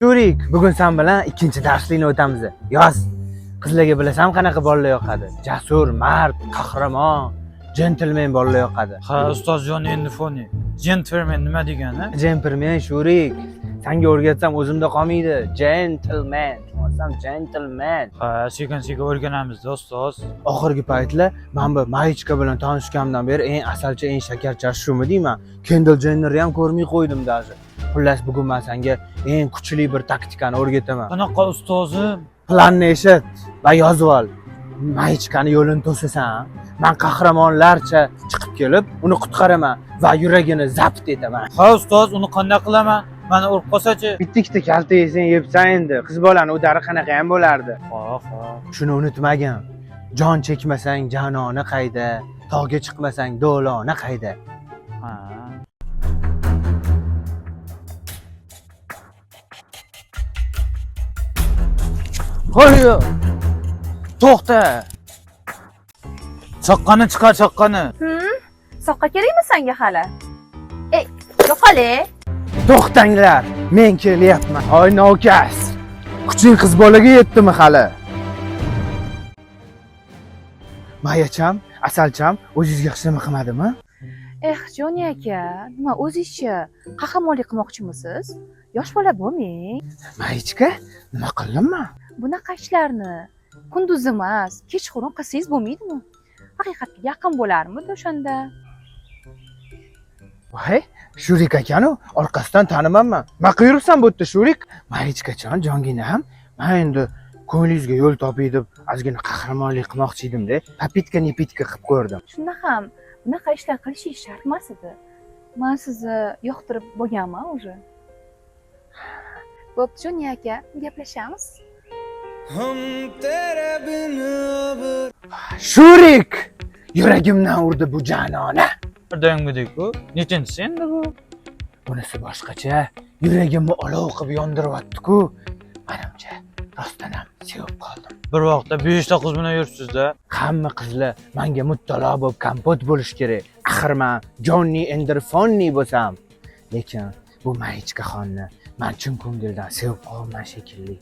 Shurik, bugun sen bilan ikkinchi darslikni o'tamiz. Yoz. Qizlarga bilasan qanaqa bolalar yoqadi? Jasur, mard, qahramon, jentlmen bolalar yoqadi. Ha, ustozjon endi foni. Gentleman nima degani? Jentlmen Shurik. Senga o'rgatsam o'zimda qolmaydi. Gentleman. Tushunmasam gentleman. Ha, sekin-sekin o'rganamiz ustoz. Oxirgi paytlar men bu Mayichka bilan tanishganimdan beri eng asalchi, eng shakarchasi shumi deyman. Kendall Jennerni ham ko'rmay qo'ydim даже. Xullas, bugun men senga eng kuchli bir taktikani o'rgataman. Qanaqa ustozim? Planni eshit va yozib ol. Mayichkani yo'lini to'sasan, men qahramonlarcha chiqib kelib, uni qutqaraman va yuragini zabt etaman. Ha, ustoz, uni qanday qilaman? Meni urib qolsa-chi? Bitta-ikkita kalta yesang yebsan endi. Qiz bolani o'dari qanaqa ham bo'lardi. Ha. Shuni unutmagin. Jon chekmasang janona qayda, tog'ga chiqmasang do'lona qayda. Ha. Qo'yo. To'xta. Chaqqani chiqar, chaqqani. Soqqa kerakmi senga hali? Ey, yo'qole. To'xtanglar. Men kelyapman. Hoy nokas. Kuching qiz bolaga yetdimi hali? Mayacham, asalcham o'zingizga hech nima qilmadimi? Joni aka, nima o'zingizcha qahramonlik qilmoqchimisiz? Yosh bola bo'lmang. Mayichka, nima qildimmi? Bunaqa ishlarni kunduz emas, kechqurun qilsangiz bo'lmaydimi? Haqiqatga yaqin bo'larmidi o'shanda? Voy, Shurik akani orqasidan tanimanman. Nima qilib yuribsan bu yerda Shurik? Mayichkajon, jonginam, men endi ko'nglingizga yo'l topay deb ozgina qahramonlik qilmoqchi edim-da. Papitka-nepitka qilib ko'rdim. Shunda ham bunaqa ishlar qilishingiz shart emas edi. Men sizni yoqtirib bo'lganman уже. Bo'pti, Joni aka, gaplashamiz. Shurik! Yuragimdan urdi bu janona. Birdangidek-ku. Nechinchisi endi bu? Bunisi boshqacha. Yuragimni olov qilib yondiryapti-ku. Menimcha, rostdan ham sevib qoldim. Bir vaqtda 5 ta qiz bilan yuribsiz-da. Hamma qizlar menga muttalo bo'lib kompot bo'lish kerak. Axir men Johnny Enderfonni bo'lsam. Lekin bu Mayichka xonni men chin ko'ngildan sevib qolman shekilli.